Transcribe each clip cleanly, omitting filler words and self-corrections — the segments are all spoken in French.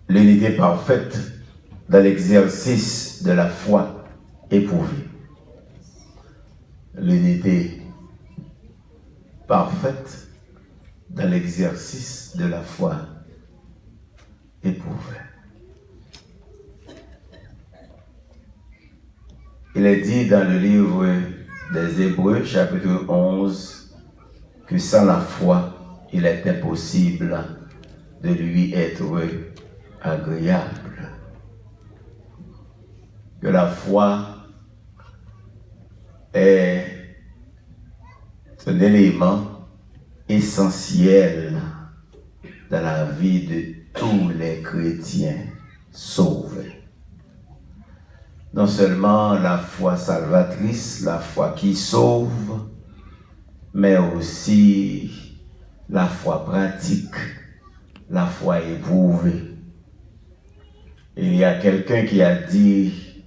l'unité parfaite dans l'exercice de la foi éprouvée. L'unité parfaite dans l'exercice de la foi éprouvée. Il est dit dans le livre des Hébreux, chapitre 11, que sans la foi, il est impossible de lui être agréable. Que la foi est un élément essentiel dans la vie de tous les chrétiens sauvés. Non seulement la foi salvatrice, la foi qui sauve, mais aussi la foi pratique, la foi éprouvée. Il y a quelqu'un qui a dit,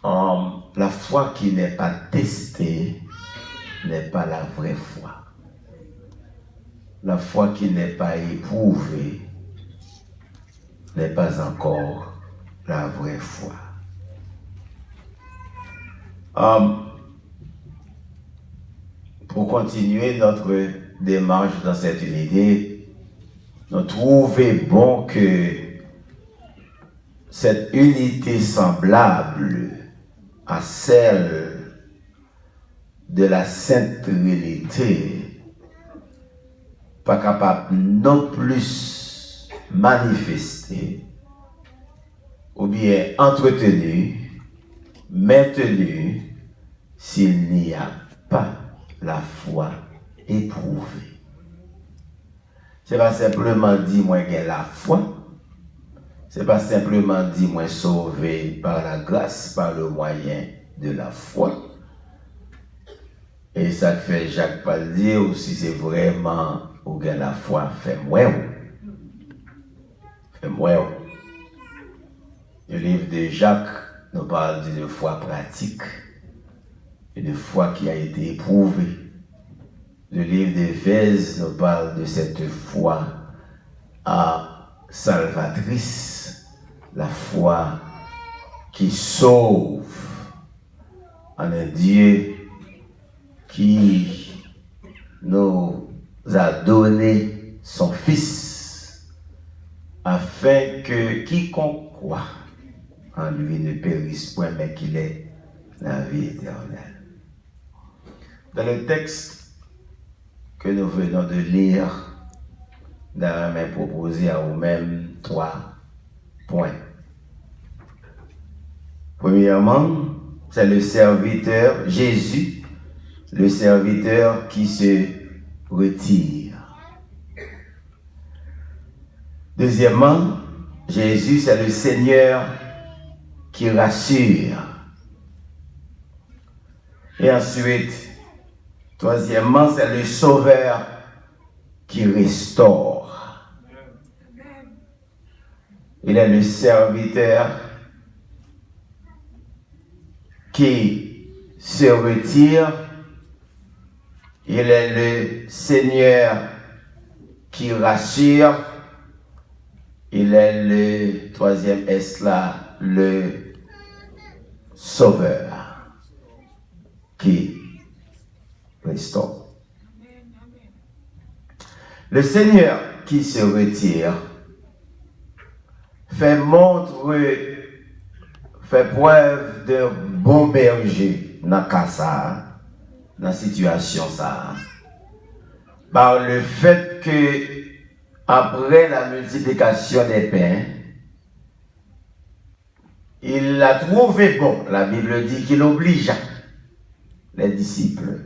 la foi qui n'est pas testée n'est pas la vraie foi. La foi qui n'est pas éprouvée n'est pas encore la vraie foi. Pour continuer notre démarche dans cette unité, nous trouvons bon que cette unité semblable à celle de la Sainte Trinité, pas capable non plus manifester ou bien entretenu, maintenu, s'il n'y a pas la foi éprouvée. C'est pas simplement dire moi j'ai la foi, c'est pas simplement dire moi sauvé par la grâce, par le moyen de la foi. Et ça fait Jacques Paul dire aussi c'est vraiment où j'ai la foi, fais-moi. Fais-moi. Le livre de Jacques nous parle d'une foi pratique, une foi qui a été éprouvée. Le livre d'Éphèse nous parle de cette foi salvatrice, la foi qui sauve en un Dieu qui nous a donné son Fils afin que quiconque croit en lui ne périsse point, mais qu'il ait la vie éternelle. Dans le texte que nous venons de lire, nous avons proposé à vous-même 3 points. Premièrement, c'est le serviteur, Jésus, le serviteur qui se retire. Deuxièmement, Jésus, c'est le Seigneur qui rassure. Et ensuite, troisièmement, c'est le Sauveur qui restaure. Il est le serviteur qui se retire. Il est le Seigneur qui rassure. Il est le troisième S là, le Sauveur qui restaure. Le Seigneur qui se retire fait preuve d'un bon berger dans la situation ça, par le fait que après la multiplication des pains, il a trouvé bon, la Bible dit qu'il obligea les disciples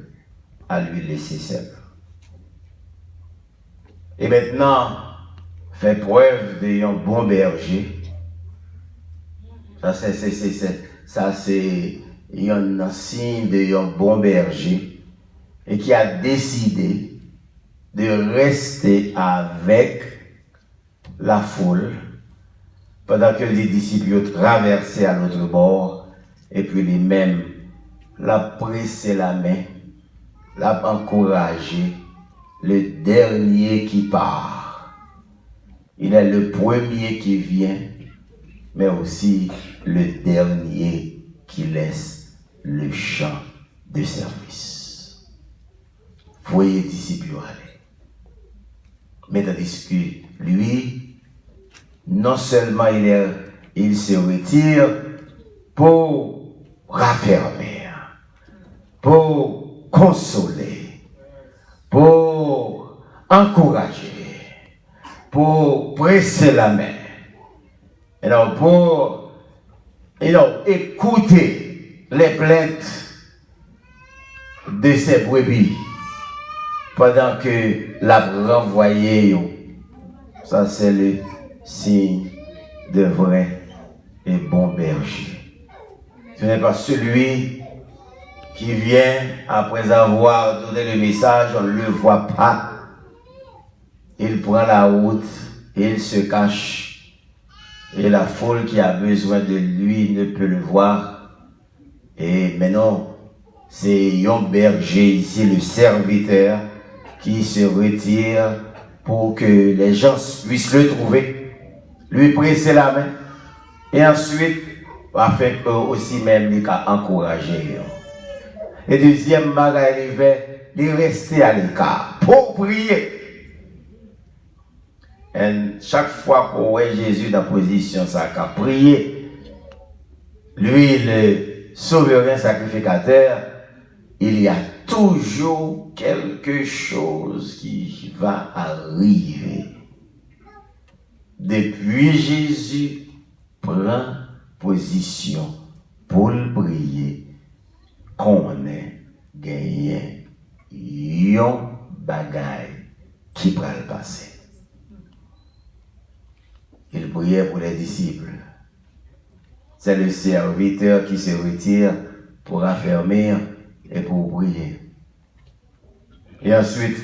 à lui laisser seul. Et maintenant, fait preuve d'un bon berger. Ça c'est un signe d'un bon berger et qui a décidé de rester avec la foule pendant que les disciples traversaient à l'autre bord et puis lui-même l'a pressé la main, l'a encouragé, le dernier qui part Il est le premier qui vient, mais aussi le dernier qui laisse le champ de service. Voyez disciples aller. Mais tandis que lui, non seulement il se retire pour raffermir, pour consoler, pour encourager, pour presser la main, et donc pour écouter les plaintes de ses brebis pendant que la renvoyée. Ça, c'est le signe de vrai et bon berger. Ce n'est pas celui qui vient après avoir donné le message, on ne le voit pas. Il prend la route, il se cache, et la foule qui a besoin de lui ne peut le voir. Et maintenant, c'est un berger ici, le serviteur, qui se retire pour que les gens puissent le trouver, lui presser la main, et ensuite, afin qu'eux aussi même, il a encouragé. Et deuxième bagaille, il rester à l'écart pour prier. Et chaque fois qu'on voit Jésus dans la position, ça a prié, lui, le souverain sacrificateur, il y a toujours quelque chose qui va arriver. Depuis Jésus prend position pour le prier, qu'on ait gagné un bagaille qui va le passer. Il priait pour les disciples. C'est le serviteur qui se retire pour affermir et pour prier. Et ensuite,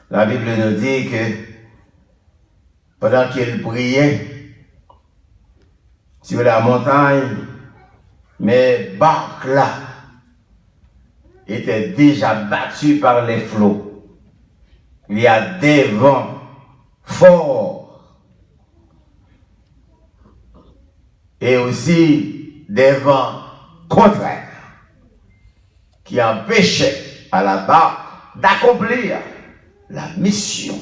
la Bible nous dit que pendant qu'il priait sur la montagne, mes barques là étaient déjà battues par les flots. Il y a des vents forts et aussi des vents contraires qui empêchaient à la barque d'accomplir la mission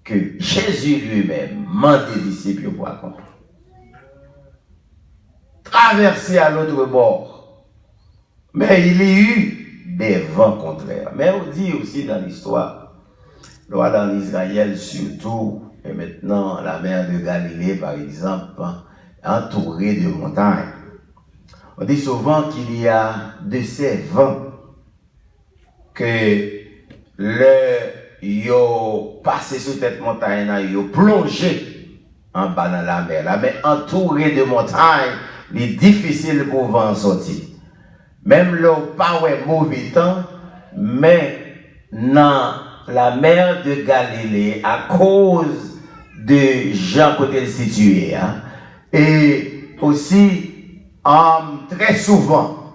que Jésus lui-même mandait aux disciples pour accomplir. Traverser à l'autre bord. Mais il y a eu des vents contraires. Mais on dit aussi dans l'histoire, loi dans Israël surtout, et maintenant la mer de Galilée par exemple, entourée de montagnes. On dit souvent qu'il y a de ces vents que yo passé sur cette montagne, yo plongé en bas dans la mer. La mer entourée de montagnes, il est difficile pour vent sortir. Même là, pas de mauvais temps, mais dans la mer de Galilée, à cause de gens côté situés, et aussi, très souvent,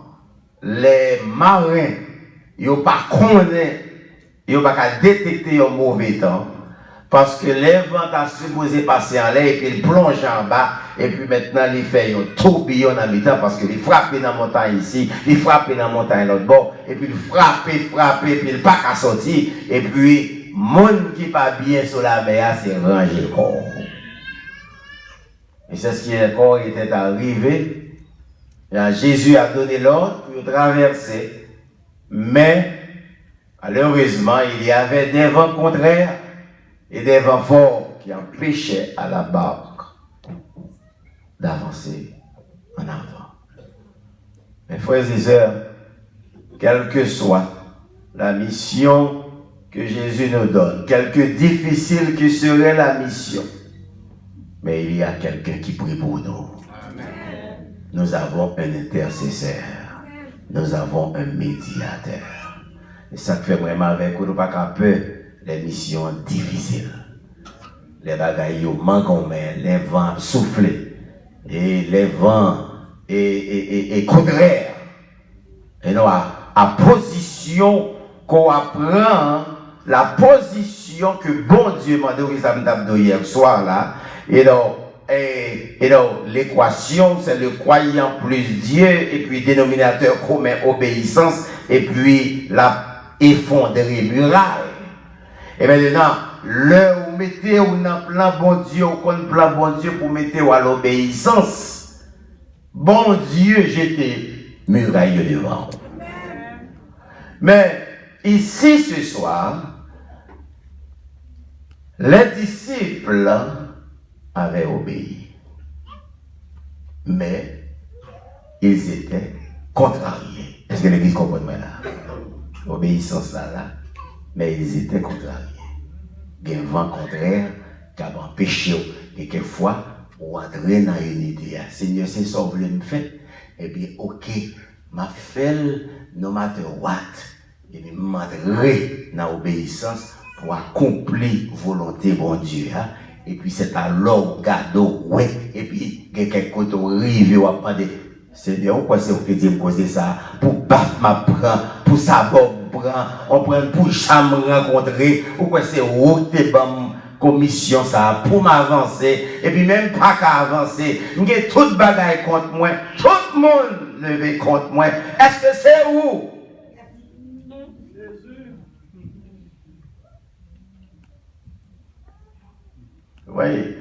les marins, ils n'ont pas détecté un mauvais temps, parce que les vents sont supposés passer en l'air, et puis ils plongent en bas, et puis maintenant, ils font un tourbillon en mi-temps, parce qu'ils frappent dans la montagne ici, ils frappent dans la montagne l'autre bord, et puis ils frappent, puis ils ne pas qu'à sortir, et puis, le monde qui n'est pas bien sur la mer, c'est rangé le corps. Et c'est ce qui encore était arrivé. Jésus a donné l'ordre pour traverser. Mais, malheureusement, il y avait des vents contraires et des vents forts qui empêchaient à la barque d'avancer en avant. Mes frères et sœurs, quelle que soit la mission que Jésus nous donne, quelque difficile que serait la mission, mais il y a quelqu'un qui prie pour nous. Amen. Nous avons un intercesseur. Nous avons un médiateur. Et ça fait vraiment avec nous pas qu'un peu les missions difficiles. Les bagailles manquent, mais les vents soufflent. Et les vents et contraires. Et nous, à position qu'on apprend la position que bon Dieu m'a donné hier soir là, et donc l'équation, c'est le croyant plus Dieu, et puis dénominateur commun obéissance, et puis la effondrée muraille. Et maintenant, l'heure où vous mettez dans plan bon Dieu, ou qu'on plan bon Dieu pour mettre à l'obéissance, bon Dieu jette muraille devant. Mais ici ce soir, les disciples avaient obéi. Mais ils étaient contrariés. Est-ce que l'Église comprend là? Obéissance là, mais ils étaient contrariés. Il y a un vent contraire qui a empêché, et quelquefois, on entrer dans l'unité. Seigneur, c'est ça que vous voulez me faire. Et puis, ok, ma fait, no matter what, et puis, m'entrer dans l'obéissance pour accomplir la volonté de mon Dieu. Et puis, c'est alors, gado, ouais, et puis, quelqu'un qui arrive, ou à demander, Seigneur, pourquoi c'est vous qui dites me ça? Pour baf ma prend, pour savoir on prend pour jamais rencontrer, pourquoi c'est vous qui commission ça, pour m'avancer, et puis même pas qu'à avancer, j'ai tout bagaille contre moi, tout le monde levé contre moi. Est-ce que c'est vous? Oui,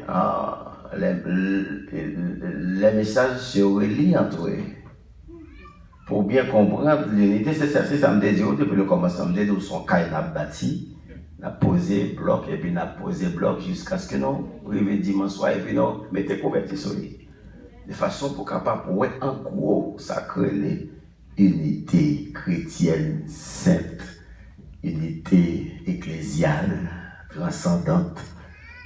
les messages se relient entre eux. Pour bien comprendre l'unité, c'est ça me dit depuis le commencement, de son cas n'a bâti, n'a posé bloc, et puis n'a posé bloc jusqu'à ce que nous arrivions dimanche soir, et puis nous mettons couverture sur lui. De façon pour capable, pour être en gros, ça crée l'unité chrétienne sainte, unité ecclésiale, transcendante.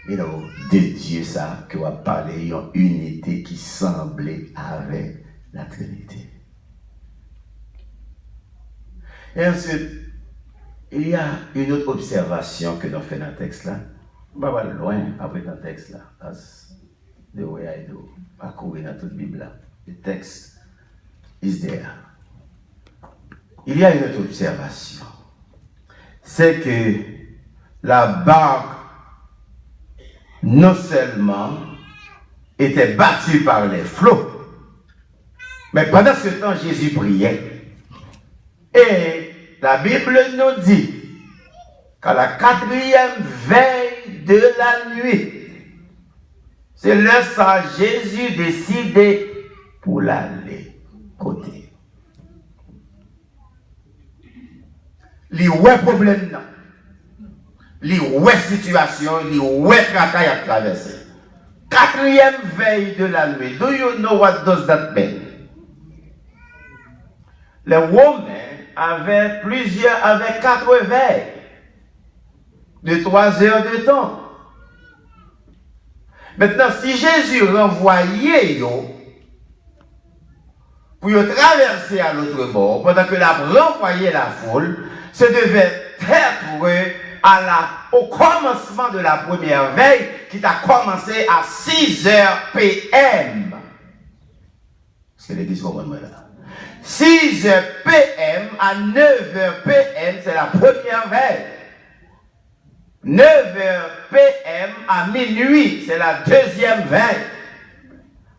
Et donc, de Dieu, ça, que va parler, une unité qui semblait avec la Trinité. Et ensuite, il y a une autre observation que nous faisons dans le texte là. On va aller loin après dans le texte là. Parce que nous allons parcourir dans toute la Bible là. Le texte is there. Il y a une autre observation. C'est que la barque non seulement était battue par les flots, mais pendant ce temps, Jésus priait. Et la Bible nous dit qu'à la 4e veille de la nuit, c'est là que Jésus décidé pour l'aller côté. Il y a un problème là. Il y a une situation, il y a un tracas à traverser. 4e veille de la nuit. Do you know what does that mean? Les Romains avaient 4 veilles de 3 heures de temps. Maintenant, si Jésus renvoyait pour traverser à l'autre bord, pendant que la renvoyait la foule, ce devait être au commencement de la première veille qui a commencé à 6h p.m. Est-ce que l'église comprend là? 6h p.m. à 9h p.m. c'est la première veille. 9h p.m. à minuit c'est la deuxième veille.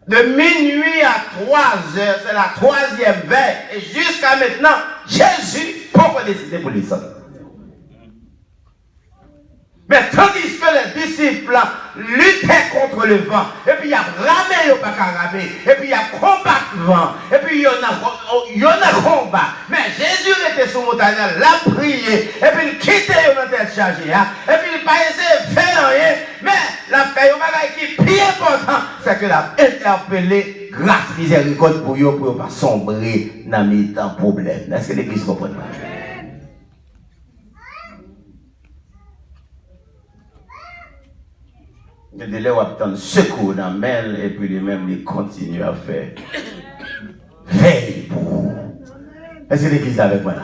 De minuit à 3h c'est la troisième veille. Et jusqu'à maintenant, Jésus n'a pas décidé pour les hommes. Mais tandis que les disciples luttaient contre le vent, et puis il y a ramé, il pas ramé, et puis il y a combat le vent, et puis il y en a combat. Mais Jésus était sur le montagne, l'a prié, et puis il quittait la tête chargée, et puis il n'a pas essayé de faire rien, mais la fait un bagage qui est plus important, c'est que l'a interpellé grâce miséricorde pour ne pas sombrer dans mes temps problème. Est-ce que l'église comprend? Le délai où attendre secours dans le mail et puis les mêmes ils continuent à faire veille pour vous. Est-ce que l'église est avec moi là?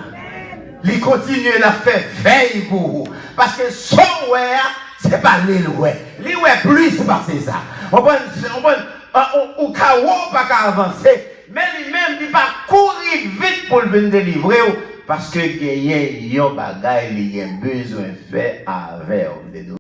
Ils continuent à faire veille pour vous. Parce que son ouais, c'est pas l'île ouais. L'île ouais plus passer ça. On va au cas où pas qu'à avancer, mais lui-même il va courir vite pour le venir délivrer. parce que il y a un bagage, il y a besoin de faire avec.